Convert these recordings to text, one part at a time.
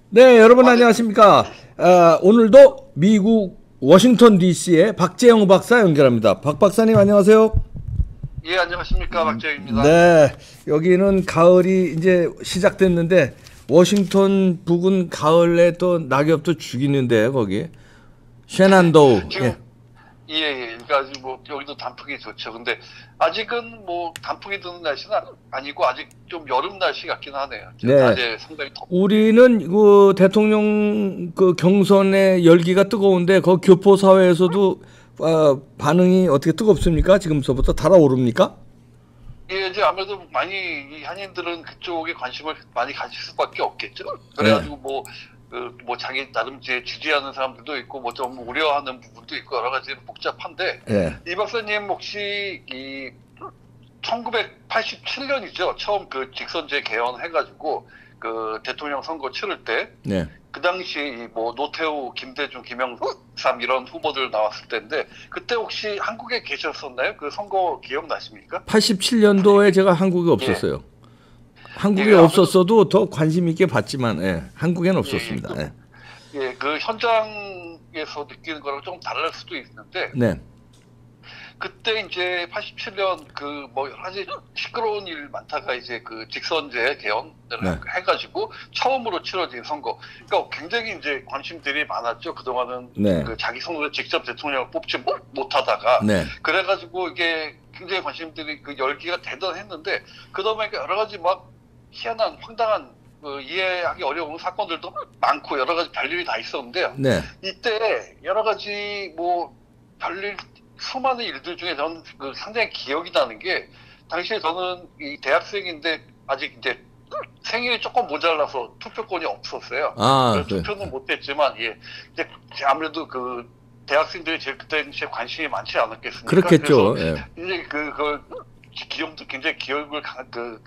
네, 여러분 안녕하십니까? 오늘도 미국 워싱턴 DC의 박재영 박사 연결합니다. 박 박사님 안녕하세요. 예, 안녕하십니까. 박재입니다. 네, 여기는 가을이 이제 시작됐는데 워싱턴 북은 가을에 또 낙엽도 죽이는데 거기 셰난도우. 지금, 예. 예. 그러니까 아직 뭐, 여기도 단풍이 좋죠. 근데 아직은 뭐, 단풍이 드는 날씨는 아니고, 아직 좀 여름 날씨 같긴 하네요. 네. 낮에 상당히 우리는 그 대통령 그 경선의 열기가 뜨거운데 그 교포 사회에서도 반응이 어떻게 뜨겁습니까? 지금서부터 달아오릅니까? 예, 이제 아무래도 많이, 이 한인들은 그쪽에 관심을 많이 가질 수밖에 없겠죠. 그래가지고 뭐, 뭐 자기 나름 이제 지지하는 사람들도 있고 뭐 좀 우려하는 부분도 있고 여러 가지 복잡한데 이 박사님 혹시 이 1987년이죠. 처음 그 직선제 개헌해가지고 그 대통령 선거 치를 때 그 당시 뭐 노태우, 김대중, 김영삼 이런 후보들 나왔을 때인데 그때 혹시 한국에 계셨었나요? 그 선거 기억나십니까? 87년도에 제가 한국에 없었어요. 한국에 없었어도 더 관심 있게 봤지만 한국에는 없었습니다. 그 현장에서 느끼는 거랑 좀 다를 수도 있는데 그때 이제 87년 그 뭐 여러 가지 시끄러운 일 많다가 이제 그 직선제 개헌을 해가지고 처음으로 치러진 선거. 그러니까 굉장히 이제 관심들이 많았죠. 그동안은 그 자기 손으로 직접 대통령을 뽑지 못하다가 그래가지고 이게 굉장히 관심들이 그 열기가 대단했는데 그러다 보니까 여러 가지 막 희한한 황당한 이해하기 어려운 사건들도 많고 여러 가지 별일이 다 있었는데요. 이때 여러 가지 뭐 별일 수많은 일들 중에 저는 그 상당히 기억이 나는 게 당시에 저는 이 대학생인데 아직 이제 생일이 조금 모자라서 투표권이 없었어요. 투표는 못했지만 이제 아무래도 그 대학생들이 제일 그때 당시에 관심이 많지 않았겠습니까? 그렇겠죠. 그래서 이제 그걸 기억도 굉장히 기억을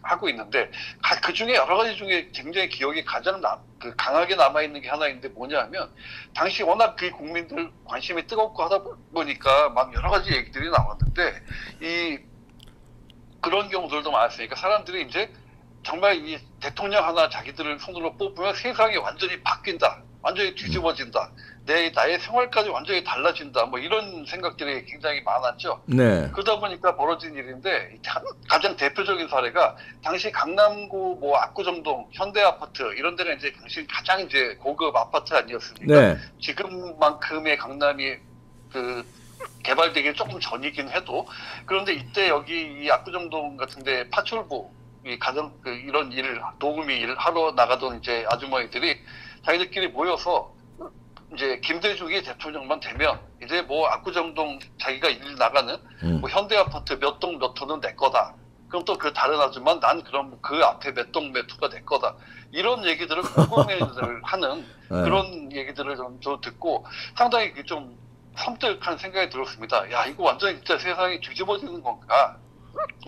하고 있는데 그 중에 여러 가지 중에 굉장히 기억이 가장 강하게 남아 있는 게 하나 있는데 뭐냐면 당시 워낙 그 국민들 관심이 뜨겁고 하다 보니까 막 여러 가지 얘기들이 나왔는데 그런 경우들도 많았으니까 사람들이 이제 정말 이 대통령 하나 자기들을 손으로 뽑으면 세상이 완전히 바뀐다, 완전히 뒤집어진다. 나의 생활까지 완전히 달라진다. 뭐 이런 생각들이 굉장히 많았죠. 그러다 보니까 벌어진 일인데 가장 대표적인 사례가 당시 강남구 뭐 압구정동 현대아파트 이런 데는 이제 당시 가장 이제 고급 아파트 아니었습니까? 지금만큼의 강남이 그 개발되기 조금 전이긴 해도 그런데 이때 여기 이 압구정동 같은데 파출부 이 가정 이런 도우미 일을 하러 나가던 이제 아주머니들이 자기들끼리 모여서 이제 김대중이 대통령만 되면 이제 뭐 압구정동 자기가 일 나가는 뭐 현대아파트 몇 동 몇 호는 내 거다. 그럼 또 그 다른 아줌마는 난 그럼 그 앞에 몇 동 몇 호가 내 거다. 이런 얘기들을 공공연히들 하는 그런 얘기들을 좀 듣고 상당히 좀 섬뜩한 생각이 들었습니다. 야, 이거 완전히 진짜 세상이 뒤집어지는 건가?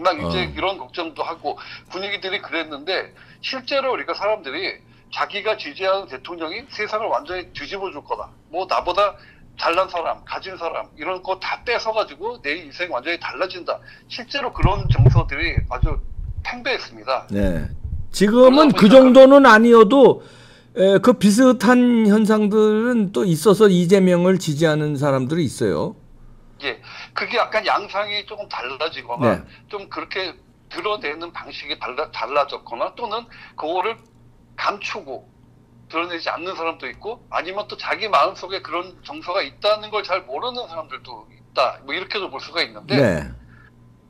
막 이제 이런 걱정도 하고 분위기들이 그랬는데 실제로 우리가 사람들이 자기가 지지하는 대통령이 세상을 완전히 뒤집어 줄 거다. 뭐 나보다 잘난 사람, 가진 사람 이런 거 다 뺏어가지고 내 인생 완전히 달라진다. 실제로 그런 정서들이 아주 팽배했습니다. 지금은 그 정도는 아니어도 그 비슷한 현상들은 또 있어서 이재명을 지지하는 사람들이 있어요. 그게 약간 양상이 조금 달라지거나 좀 그렇게 드러내는 방식이 달라졌거나 또는 그거를 감추고 드러내지 않는 사람도 있고 아니면 또 자기 마음속에 그런 정서가 있다는 걸 잘 모르는 사람들도 있다. 뭐 이렇게도 볼 수가 있는데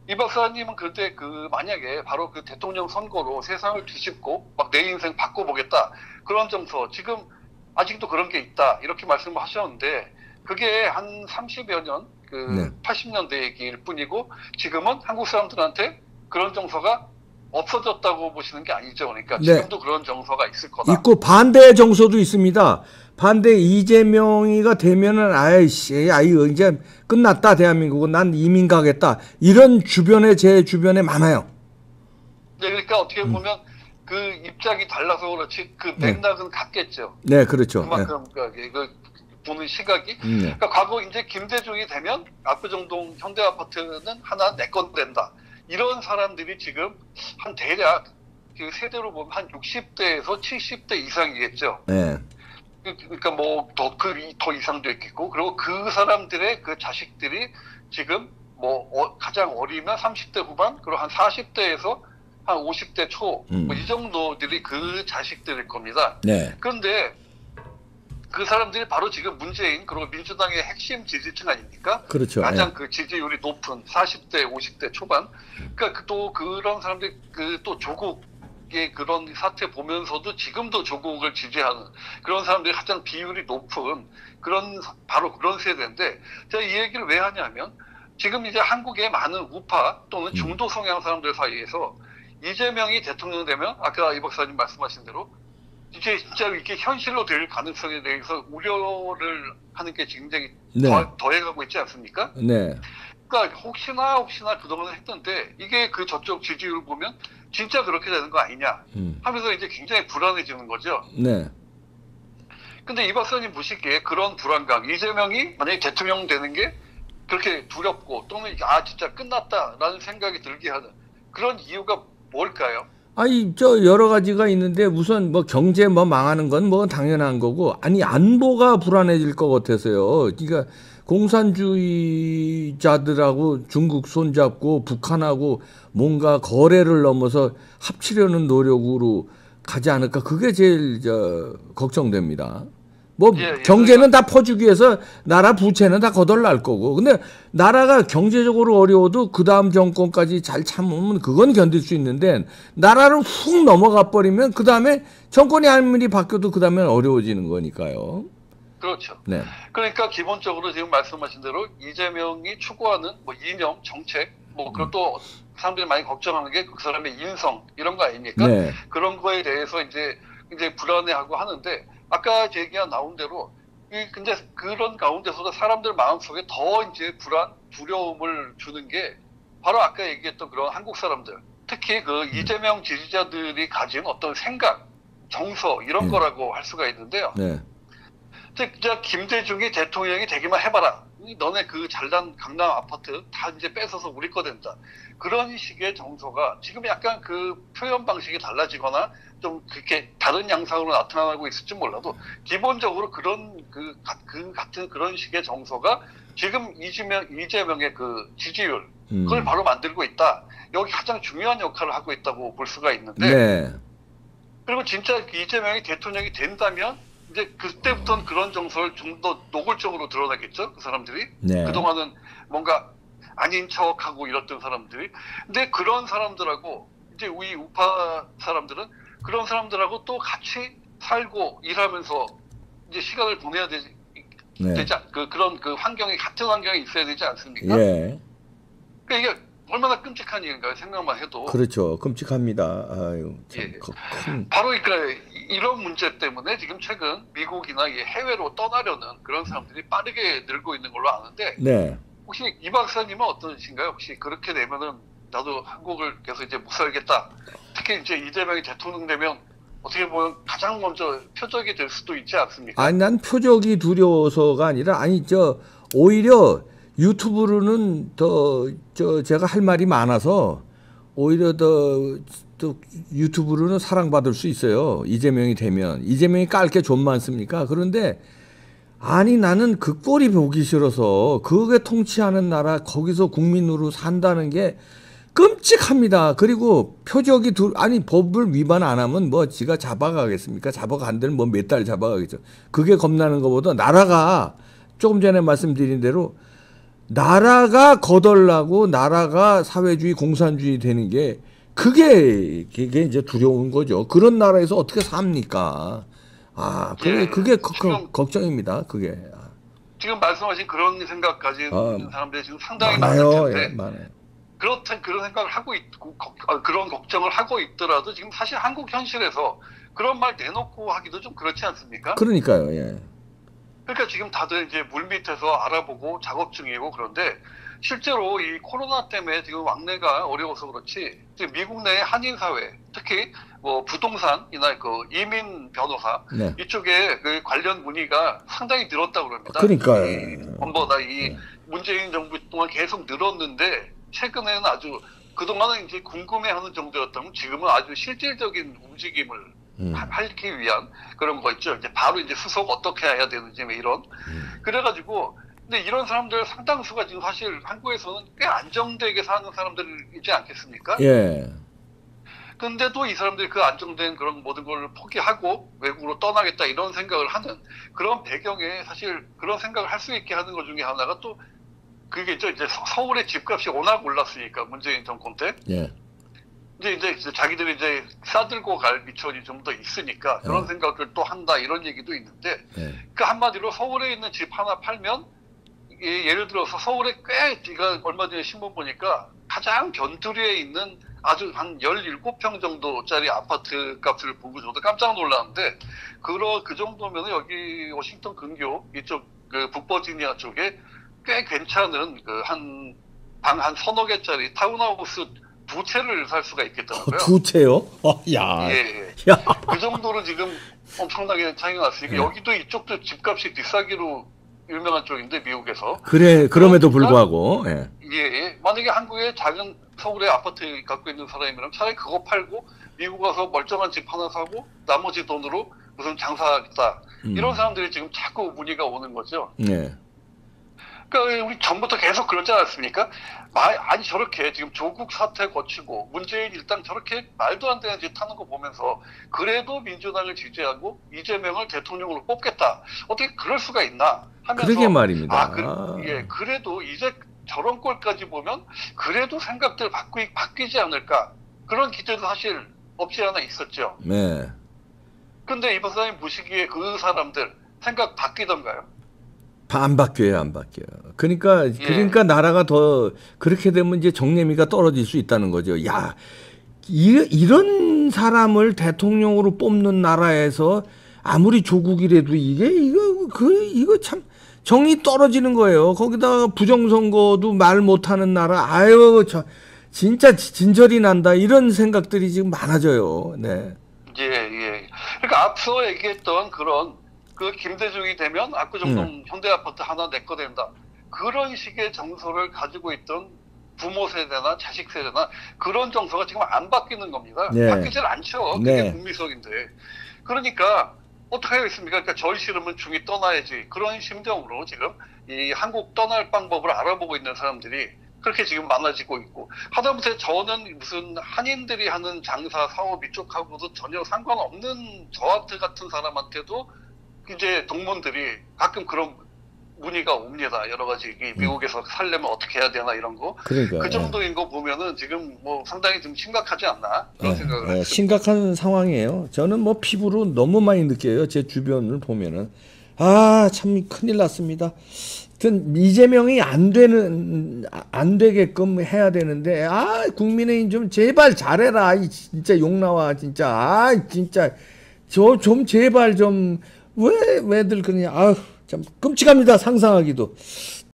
이 박사님은 그때 만약에 바로 그 대통령 선거로 세상을 뒤집고 막 내 인생 바꿔보겠다 그런 정서 지금 아직도 그런 게 있다 이렇게 말씀을 하셨는데 그게 한 30여 년 80년대 얘기일 뿐이고 지금은 한국 사람들한테 그런 정서가 없어졌다고 보시는 게 아니죠. 그러니까 지금도 그런 정서가 있을 거다. 있고 반대 정서도 있습니다. 반대 이재명이가 되면은 이제 끝났다 대한민국은 난 이민 가겠다 이런 제 주변에 많아요. 그러니까 어떻게 보면 그 입장이 달라서 그렇지 그 맥락은 같겠죠. 그렇죠. 그만큼 보는 시각이. 그러니까 과거 이제 김대중이 되면 압구정동 현대아파트는 하나 내 건 된다. 이런 사람들이 지금 한 대략 그 세대로 보면 한 60대에서 70대 이상이겠죠. 네. 그러니까 뭐 더 이상도 있겠고, 그리고 그 사람들의 그 자식들이 지금 뭐 가장 어리면 30대 후반, 그리고 한 40대에서 한 50대 초, 뭐 이 정도들이 그 자식들일 겁니다. 네. 그런데 그 사람들이 바로 지금 문재인 그리고 민주당의 핵심 지지층 아닙니까? 그렇죠. 가장 예. 그 지지율이 높은 40대, 50대 초반. 그러니까 또 그런 사람들 또 조국의 그런 사태 보면서도 지금도 조국을 지지하는 그런 사람들이 가장 비율이 높은 바로 그런 세대인데, 제가 이 얘기를 왜 하냐면 지금 이제 한국의 많은 우파 또는 중도 성향 사람들 사이에서 이재명이 대통령 되면 아까 이 박사님 말씀하신 대로 이제 진짜 이게 현실로 될 가능성에 대해서 우려를 하는 게 굉장히 네. 더해가고 있지 않습니까? 네. 그러니까 혹시나 그동안 했던데 이게 그 저쪽 지지율 보면 진짜 그렇게 되는 거 아니냐 하면서 이제 굉장히 불안해지는 거죠. 네. 근데 이 박사님 보시기에 그런 불안감, 이재명이 만약에 대통령 되는 게 그렇게 두렵고 또는 진짜 끝났다라는 생각이 들게 하는 그런 이유가 뭘까요? 아니, 여러 가지가 있는데, 우선 뭐 경제 뭐 망하는 건 뭐 당연한 거고, 아니, 안보가 불안해질 것 같아서요. 그러니까 공산주의자들하고 중국 손잡고 북한하고 뭔가 거래를 넘어서 합치려는 노력으로 가지 않을까. 그게 제일 걱정됩니다. 뭐 경제는 다 퍼주기 위해서 나라 부채는 다 거덜날 거고, 근데 나라가 경제적으로 어려워도 그 다음 정권까지 잘 참으면 그건 견딜 수 있는데, 나라를 훅 넘어가 버리면 그 다음에 정권이 아무리 바뀌어도 그 다음에 어려워지는 거니까요. 그렇죠. 네. 그러니까 기본적으로 지금 말씀하신 대로 이재명이 추구하는 뭐 이념, 정책, 뭐 그것도 사람들이 많이 걱정하는 게 그 사람의 인성 이런 거 아닙니까? 네. 그런 거에 대해서 이제 불안해하고 하는데, 아까 얘기가 나온 대로 근데 그런 가운데서도 사람들 마음속에 더 이제 두려움을 주는 게 바로 아까 얘기했던 그런 한국 사람들, 특히 그 이재명 지지자들이 가진 어떤 생각, 정서 이런 거라고 할 수가 있는데요. 네. 진짜 김대중이 대통령이 되기만 해봐라. 너네 그 잘난 강남 아파트 다 이제 뺏어서 우리 거 된다. 그런 식의 정서가 지금 약간 그 표현 방식이 달라지거나 좀 그렇게 다른 양상으로 나타나고 있을지 몰라도 기본적으로 그런 같은 그런 식의 정서가 지금 이재명의 그 지지율 그걸 바로 만들고 있다. 여기 가장 중요한 역할을 하고 있다고 볼 수가 있는데, 네. 그리고 진짜 이재명이 대통령이 된다면 이제 그때부터는 그런 정서를 좀 더 노골적으로 드러나겠죠, 그 사람들이. 네. 그동안은 뭔가 아닌 척하고 이랬던 사람들이. 근데 그런 사람들하고 이제 우리 우파 사람들은 그런 사람들하고 또 같이 살고 일하면서 이제 시간을 보내야 되지 그런 환경이 같은 환경에 있어야 되지 않습니까? 예. 그러니까 이게 얼마나 끔찍한 일인가요? 생각만 해도. 그렇죠. 끔찍합니다. 아유, 참 예. 바로 그러니까 이런 문제 때문에 지금 최근 미국이나 해외로 떠나려는 그런 사람들이 빠르게 늘고 있는 걸로 아는데, 네. 혹시 이 박사님은 어떠신가요? 혹시 그렇게 되면은 나도 한국을 계속 이제 못 살겠다. 특히 이제 이재명이 대통령 되면 어떻게 보면 가장 먼저 표적이 될 수도 있지 않습니까? 아니, 난 표적이 두려워서가 아니라, 오히려 유튜브로는 제가 할 말이 많아서 오히려 또 유튜브로는 사랑받을 수 있어요. 이재명이 되면. 이재명이 깔 게 좀 많습니까? 그런데 아니, 나는 그 꼴이 보기 싫어서 그게 통치하는 나라 거기서 국민으로 산다는 게 끔찍합니다. 그리고 표적이 법을 위반 안 하면 뭐 지가 잡아가겠습니까? 잡아간 데는 뭐 몇 달 잡아가겠죠. 그게 겁나는 것보다 나라가 조금 전에 말씀드린 대로 나라가 거덜나고 나라가 사회주의 공산주의 되는 게 그게 이제 두려운 거죠. 그런 나라에서 어떻게 삽니까? 그게 걱정입니다. 그게. 지금 말씀하신 그런 생각 가진 사람들이 지금 상당히 많아요. 많을 텐데, 예, 많아요. 그런 생각을 하고 있고 그런 걱정을 하고 있더라도 지금 사실 한국 현실에서 그런 말 내놓고 하기도 좀 그렇지 않습니까? 그러니까요. 예. 그러니까 지금 다들 이제 물밑에서 알아보고 작업 중이고, 그런데 실제로 이 코로나 때문에 지금 왕래가 어려워서 그렇지 지금 미국 내 한인 사회, 특히 뭐 부동산이나 그 이민 변호사 네. 이쪽에 그 관련 문의가 상당히 늘었다고 그럽니다. 그러니까요. 전보다 이 문재인 정부 동안 계속 늘었는데 최근에는 아주 그동안은 이제 궁금해하는 정도였다면 지금은 아주 실질적인 움직임을 하기 위한 그런 거 있죠. 이제 바로 이제 수속 어떻게 해야 되는지 뭐 이런. 그래가지고 근데 이런 사람들 상당수가 지금 사실 한국에서는 꽤 안정되게 사는 사람들이지 않겠습니까? 예. 근데도 이 사람들이 그 안정된 그런 모든 걸 포기하고 외국으로 떠나겠다 이런 생각을 하는 그런 배경에 사실 그런 생각을 할 수 있게 하는 것 중에 하나가 또 그게 있죠. 이제 서울의 집값이 워낙 올랐으니까 문재인 정권 때. 예. 이제 자기들이 이제 싸들고 갈 미천이 좀 더 있으니까 그런 생각을 또 한다 이런 얘기도 있는데 그 한마디로 서울에 있는 집 하나 팔면 예를 들어서 서울에 꽤 제가 얼마 전에 신문 보니까 가장 변두리에 있는 아주 한 17평 정도짜리 아파트 값을 보고 저도 깜짝 놀랐는데 그 정도면 여기 워싱턴 근교 이쪽 그 북버지니아 쪽에 꽤 괜찮은 그 방 한 서너 개짜리 타운하우스 2채를 살 수가 있겠더라고요. 2채요? 야. 예. 야. 그 정도로 지금 엄청나게 차이가 났으니까 여기도 이쪽도 집값이 비싸기로 유명한 쪽인데 미국에서. 그래 그럼에도 불구하고 예. 예. 만약에 한국에 작은 서울에 아파트 갖고 있는 사람이면 차라리 그거 팔고 미국 가서 멀쩡한 집 하나 사고 나머지 돈으로 무슨 장사하겠다. 이런 사람들이 지금 자꾸 문의가 오는 거죠. 예. 그러니까 우리 전부터 계속 그러지 않았습니까? 아니 저렇게 지금 조국 사태 거치고 문재인 일당 저렇게 말도 안 되는 짓 하는 거 보면서 그래도 민주당을 지지하고 이재명을 대통령으로 뽑겠다. 어떻게 그럴 수가 있나 하면서 그러게 말입니다. 그래도 이제 저런 꼴까지 보면 그래도 생각들 바뀌지 않을까 그런 기대도 사실 없지 않아 있었죠. 네. 근데 이 박사님 보시기에 그 사람들 생각 바뀌던가요? 안 바뀌어요, 안 바뀌어요. 그러니까 나라가 더 그렇게 되면 이제 정례미가 떨어질 수 있다는 거죠. 야, 이런 사람을 대통령으로 뽑는 나라에서 아무리 조국이라도 이거 참 정이 떨어지는 거예요. 거기다가 부정선거도 말 못하는 나라. 아유, 진짜 진절이 난다. 이런 생각들이 지금 많아져요. 네. 예. 그러니까 앞서 얘기했던 그런 그 김대중이 되면 압구정동 현대아파트 하나 내 거 된다. 그런 식의 정서를 가지고 있던 부모 세대나 자식 세대나 그런 정서가 지금 안 바뀌는 겁니다. 네. 바뀌질 않죠. 그게 국민성인데. 그러니까 어떻게 하겠습니까? 그러니까 절 싫으면 중이 떠나야지. 그런 심정으로 지금 이 한국 떠날 방법을 알아보고 있는 사람들이 그렇게 지금 많아지고 있고 하다못해 저는 무슨 한인들이 하는 장사 사업 이쪽하고도 전혀 상관없는 저한테 같은 사람한테도 이제 동문들이 가끔 그런 문의가 옵니다. 여러 가지 미국에서 살려면 어떻게 해야 되나 이런 거. 그러니까, 그 정도인 거 보면은 지금 뭐 상당히 좀 심각하지 않나 그런 생각을 했습니다. 심각한 상황이에요. 저는 뭐 피부로 너무 많이 느껴요. 제 주변을 보면은 참 큰일 났습니다. 하여튼 이재명이 안 되게끔 해야 되는데 국민의힘 좀 제발 잘해라. 진짜 욕 나와 진짜. 진짜 좀 제발 좀 왜들 그러냐. 참 끔찍합니다. 상상하기도.